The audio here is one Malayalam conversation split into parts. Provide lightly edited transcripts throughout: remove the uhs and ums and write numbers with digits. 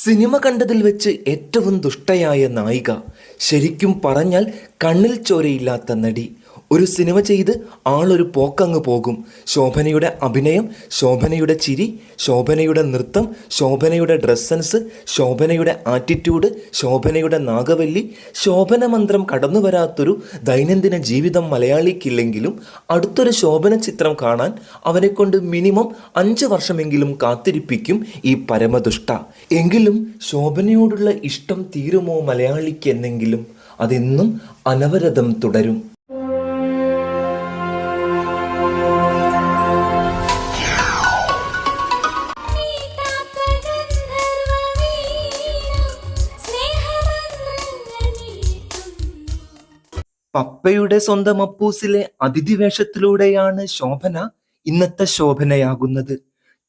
സിനിമ കണ്ടതിൽ വെച്ച് ഏറ്റവും ദുഷ്ടയായ നായിക, ശരിക്കും പറഞ്ഞാൽ കണ്ണിൽ ചോരയില്ലാത്ത നടി. ഒരു സിനിമ ചെയ്ത് ആളൊരു പോക്കങ്ങ് പോകും. ശോഭനയുടെ അഭിനയം, ശോഭനയുടെ ചിരി, ശോഭനയുടെ നൃത്തം, ശോഭനയുടെ ഡ്രസ് സെൻസ്, ശോഭനയുടെ ആറ്റിറ്റ്യൂഡ്, ശോഭനയുടെ നാഗവല്ലി. ശോഭന മന്ത്രം കടന്നു വരാത്തൊരു ദൈനംദിന ജീവിതം മലയാളിക്കില്ലെങ്കിലും അടുത്തൊരു ശോഭന ചിത്രം കാണാൻ അവനെക്കൊണ്ട് മിനിമം 5 വർഷമെങ്കിലും കാത്തിരിപ്പിക്കും ഈ പരമദുഷ്ട. എങ്കിലും ശോഭനയോടുള്ള ഇഷ്ടം തീരുമോ മലയാളിക്ക് എന്നെങ്കിലും അതെന്നും അനവരതം തുടരും. പപ്പയുടെ സ്വന്തം അപ്പൂസിലെ അതിഥി വേഷത്തിലൂടെയാണ് ശോഭന ഇന്നത്തെ ശോഭനയാകുന്നത്.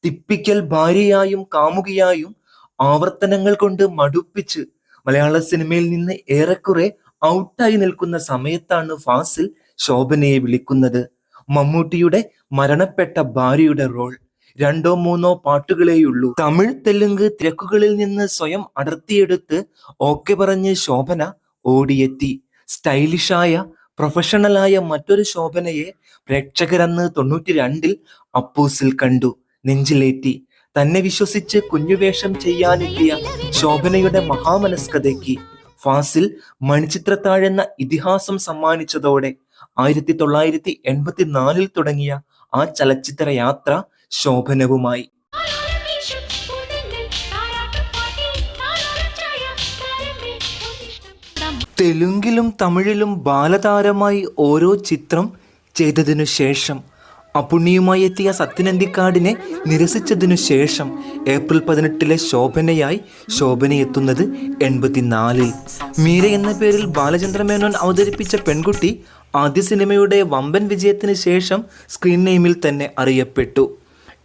ടിപ്പിക്കൽ ഭാര്യയായും കാമുകിയായും ആവർത്തനങ്ങൾ കൊണ്ട് മടുപ്പിച്ച് മലയാള സിനിമയിൽ നിന്ന് ഏറെക്കുറെ ഔട്ടായി നിൽക്കുന്ന സമയത്താണ് ഫാസിൽ ശോഭനയെ വിളിക്കുന്നത്. മമ്മൂട്ടിയുടെ മരണപ്പെട്ട ഭാര്യയുടെ റോൾ 2-3 പാട്ടുകളേയുള്ളൂ. തമിഴ് തെലുങ്ക് തിരക്കുകളിൽ നിന്ന് സ്വയം അടർത്തിയെടുത്ത് ഓക്കെ പറഞ്ഞ് ശോഭന ഓടിയെത്തി. സ്റ്റൈലിഷായ പ്രൊഫഷണലായ മറ്റൊരു ശോഭനയെ പ്രേക്ഷകരന്ന് 92-ൽ അപ്പൂസിൽ കണ്ടു, നെഞ്ചിലേറ്റി. തന്നെ വിശ്വസിച്ച് കുഞ്ഞുവേഷം ചെയ്യാനെത്തിയ ശോഭനയുടെ മഹാമനസ്കതയ്ക്ക് ഫാസിൽ മണിച്ചിത്രത്താഴെന്ന ഇതിഹാസം സമ്മാനിച്ചതോടെ 1984-ൽ തുടങ്ങിയ ആ ചലച്ചിത്ര യാത്ര ശോഭനവുമായി. തെലുങ്കിലും തമിഴിലും ബാലതാരമായി ഓരോ ചിത്രം ചെയ്തതിനു ശേഷം, അപ്പുണ്ണിയുമായി എത്തിയ സത്യനന്തിക്കാടിനെ നിരസിച്ചതിനു ശേഷം ഏപ്രിൽ 18-ലെ ശോഭനയായി ശോഭനയെത്തുന്നത് 84-ൽ. മീര എന്ന പേരിൽ ബാലചന്ദ്രമേനോൻ അവതരിപ്പിച്ച പെൺകുട്ടി ആദ്യ സിനിമയുടെ വമ്പൻ വിജയത്തിന് ശേഷം സ്ക്രീൻ നെയിമിൽ തന്നെ അറിയപ്പെട്ടു.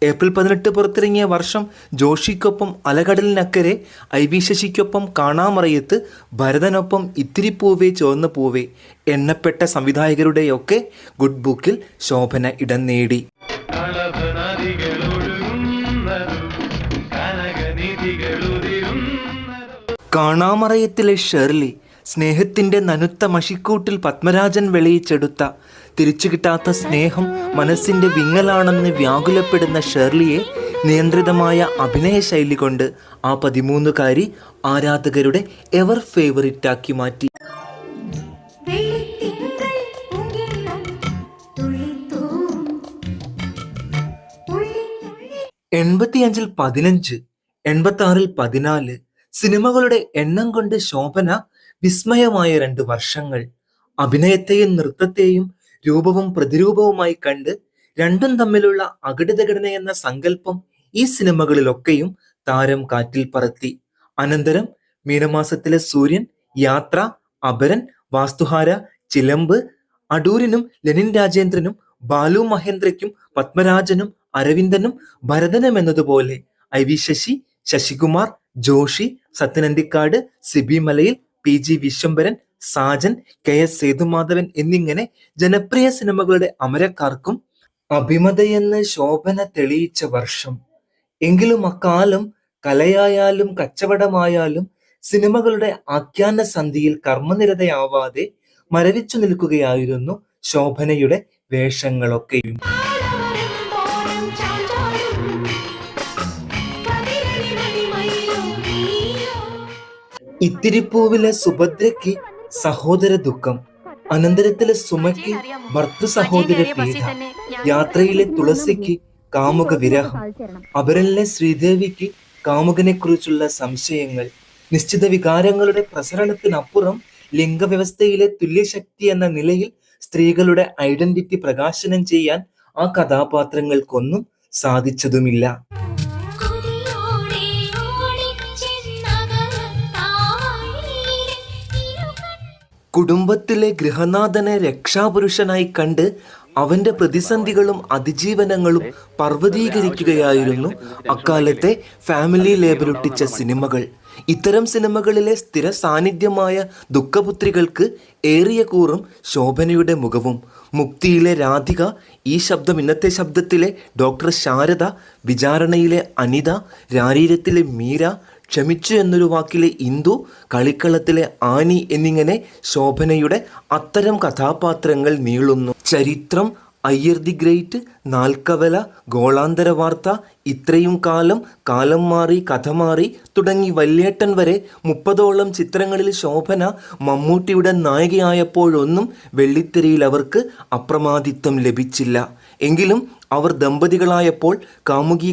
ഏപ്രിൽ 18 പുറത്തിറങ്ങിയ വർഷം ജോഷിക്കൊപ്പം അലകടലിനക്കരെ, IV ശശിക്കൊപ്പം കാണാമറയത്ത്, ഭരതനൊപ്പം ഇത്തിരി പൂവേ ചുവന്ന പൂവേ, എണ്ണപ്പെട്ട സംവിധായകരുടെയൊക്കെ ഗുഡ് ബുക്കിൽ ശോഭന ഇടം നേടി. കാണാമറയത്തിലെ ഷേർലി, സ്നേഹത്തിൻ്റെ നനുത്ത മഷിക്കൂട്ടിൽ പത്മരാജൻ വെളിയിച്ചെടുത്ത തിരിച്ചു കിട്ടാത്ത സ്നേഹം മനസ്സിൻ്റെ വിങ്ങലാണെന്ന് വ്യാകുലപ്പെടുന്ന ഷേർലിയെ നിയന്ത്രിതമായ അഭിനയ ശൈലി കൊണ്ട് ആ 13കാരി ആരാധകരുടെ എവർ ഫേവറിറ്റാക്കി മാറ്റി. 85-ൽ 15, 86-ൽ 14 സിനിമകളുടെ എണ്ണം കൊണ്ട് ശോഭന വിസ്മയമായ 2 വർഷങ്ങൾ. അഭിനയത്തെയും നൃത്തത്തെയും രൂപവും പ്രതിരൂപവുമായി കണ്ട് രണ്ടും തമ്മിലുള്ള അഘടിതഘടനയെന്ന സങ്കല്പം ഈ സിനിമകളിലൊക്കെയും താരം കാറ്റിൽ പറത്തി. അനന്തരം മീനമാസത്തിലെ സൂര്യൻ, യാത്ര, അപരൻ, വാസ്തുഹാര, ചിലമ്പ്, അടൂരിനും ലെനിൻ രാജേന്ദ്രനും ബാലു മഹേന്ദ്രയ്ക്കും പത്മരാജനും അരവിന്ദനും ഭരതനും എന്നതുപോലെ IV Sasi, Sasikumar, Joshi, Sathyan Anthikad, Sibi Malayil, PG Vishwambharan, Sajan, KS Sethumadhavan എന്നിങ്ങനെ ജനപ്രിയ സിനിമകളുടെ അമരക്കാർക്കും അഭിമതയെന്ന് ശോഭന തെളിയിച്ച വർഷം. എങ്കിലും അക്കാലം കലയായാലും കച്ചവടമായാലും സിനിമകളുടെ ആഖ്യാന സന്ധിയിൽ കർമ്മനിരതയാവാതെ മരവിച്ചു നിൽക്കുകയായിരുന്നു ശോഭനയുടെ വേഷങ്ങളൊക്കെയും. ഇത്തിരിപ്പൂവിലെ സുഭദ്രയ്ക്ക് സഹോദര ദുഃഖം, അനന്തരത്തിലെ സുമയ്ക്ക് ഭർത്തൃ സഹോദര പീഡ, യാത്രയിലെ തുളസിക്ക് കാമുക വിരഹം, അപരനിലെ ശ്രീദേവിക്ക് കാമുകനെ കുറിച്ചുള്ള സംശയങ്ങൾ. നിശ്ചിത വികാരങ്ങളുടെ പ്രസരണത്തിനപ്പുറം ലിംഗവ്യവസ്ഥയിലെ തുല്യശക്തി എന്ന നിലയിൽ സ്ത്രീകളുടെ ഐഡന്റിറ്റി പ്രകാശനം ചെയ്യാൻ ആ കഥാപാത്രങ്ങൾക്കൊന്നും സാധിച്ചതുമില്ല. കുടുംബത്തിലെ ഗൃഹനാഥനെ രക്ഷാപുരുഷനായി കണ്ട് അവന്റെ പ്രതിസന്ധികളും അതിജീവനങ്ങളും പർവ്വതീകരിക്കുകയായിരുന്നു അക്കാലത്തെ ഫാമിലി ലേബലൊട്ടിച്ച സിനിമകൾ. ഇത്തരം സിനിമകളിലെ സ്ഥിര സാന്നിധ്യമായ ദുഃഖപുത്രികൾക്ക് ഏറിയ കൂറും ശോഭനയുടെ മുഖവും. മുക്തിയിലെ രാധിക, ഈ ശബ്ദം ഇന്നത്തെ ശബ്ദത്തിലെ ഡോക്ടർ ശാരദ, വിചാരണയിലെ അനിത, രാരീരത്തിലെ മീര, ക്ഷമിച്ചു എന്നൊരു വാക്കിലെ ഇന്ദു, കളിക്കളത്തിലെ ആനി എന്നിങ്ങനെ ശോഭനയുടെ അത്തരം കഥാപാത്രങ്ങൾ നീളുന്നു. ചരിത്രം, അയ്യർ ദി ഗ്രേറ്റ്, നാൽക്കവല, ഗോളാന്തര വാർത്ത, ഇത്രയും കാലം, കാലം മാറി കഥ മാറി തുടങ്ങി വല്യേട്ടൻ വരെ 30ഓളം ചിത്രങ്ങളിൽ ശോഭന മമ്മൂട്ടിയുടെ നായികയായപ്പോഴൊന്നും വെള്ളിത്തിരയിൽ അവർക്ക് അപ്രമാദിത്വം ലഭിച്ചില്ല. എങ്കിലും അവർ ദമ്പതികളായപ്പോൾ,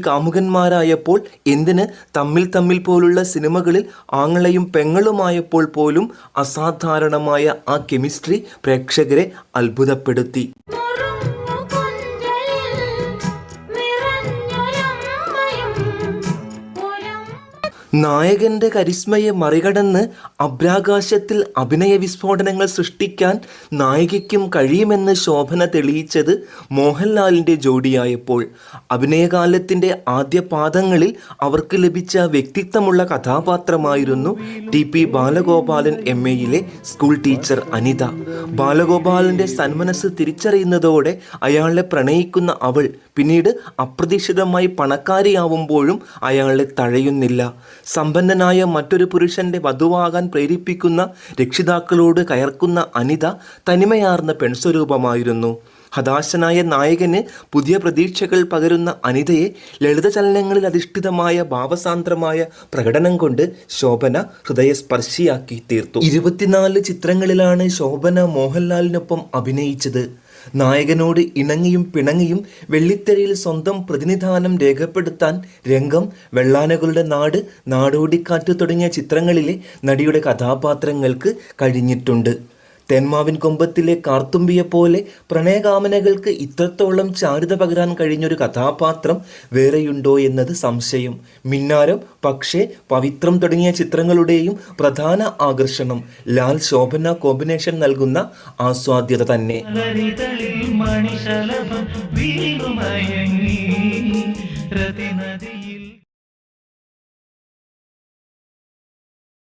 കാമുകന്മാരായപ്പോൾ, എന്തിന് തമ്മിൽ പോലുള്ള സിനിമകളിൽ ആങ്ങളയും പെങ്ങളുമായപ്പോൾ പോലും അസാധാരണമായ ആ കെമിസ്ട്രി പ്രേക്ഷകരെ അത്ഭുതപ്പെടുത്തി. നായകന്റെ കരിസ്മയെ മറികടന്ന് അഭ്രാകാശത്തിൽ അഭിനയ വിസ്ഫോടനങ്ങൾ സൃഷ്ടിക്കാൻ നായികയ്ക്കും കഴിയുമെന്ന് ശോഭന തെളിയിച്ചത് മോഹൻലാലിൻ്റെ ജോഡിയായപ്പോൾ. അഭിനയകാലത്തിൻ്റെ ആദ്യ പാദങ്ങളിൽ അവർക്ക് ലഭിച്ച വ്യക്തിത്വമുള്ള കഥാപാത്രമായിരുന്നു TP ബാലഗോപാലൻ MAയിലെ സ്കൂൾ ടീച്ചർ അനിത. ബാലഗോപാലൻ്റെ സന്മനസ് തിരിച്ചറിയുന്നതോടെ അയാളെ പ്രണയിക്കുന്ന അവൾ പിന്നീട് അപ്രതീക്ഷിതമായി പണക്കാരിയാവുമ്പോഴും അയാളെ തഴയുന്നില്ല. സമ്പന്നനായ മറ്റൊരു പുരുഷന്റെ വധുവാകാൻ പ്രേരിപ്പിക്കുന്ന രക്ഷിതാക്കളോട് കയർക്കുന്ന അനിത തനിമയാർന്ന പെൺസ്വരൂപമായിരുന്നു. ഹതാശനായ നായകന് പുതിയ പ്രതീക്ഷകൾ പകരുന്ന അനിതയെ ലളിതചലനങ്ങളിൽ അധിഷ്ഠിതമായ ഭാവസാന്ദ്രമായ പ്രകടനം കൊണ്ട് ശോഭന ഹൃദയസ്പർശിയാക്കി തീർത്തു. 24 ചിത്രങ്ങളിലാണ് ശോഭന മോഹൻലാലിനൊപ്പം അഭിനയിച്ചത്. നായകനോട് ഇണങ്ങിയും പിണങ്ങിയും വെള്ളിത്തിരയിൽ സ്വന്തം പ്രതിനിധാനം രേഖപ്പെടുത്താൻ രംഗം, വെള്ളാനകളുടെ നാട്, നാടോടിക്കാറ്റ് തുടങ്ങിയ ചിത്രങ്ങളിലെ നടിയുടെ കഥാപാത്രങ്ങൾക്ക് കഴിഞ്ഞിട്ടുണ്ട്. തേന്മാവിൻ കൊമ്പത്തിലെ കാർത്തുമ്പിയെപ്പോലെ പ്രണയകാമനകൾക്ക് ഇത്രത്തോളം ചാരുത പകരാൻ കഴിഞ്ഞൊരു കഥാപാത്രം വേറെയുണ്ടോ എന്നത് സംശയം. മിന്നാരം, പക്ഷേ, പവിത്രം തുടങ്ങിയ ചിത്രങ്ങളുടെയും പ്രധാന ആകർഷണം ലാൽ ശോഭന കോമ്പിനേഷൻ നൽകുന്ന ആസ്വാദ്യത തന്നെ.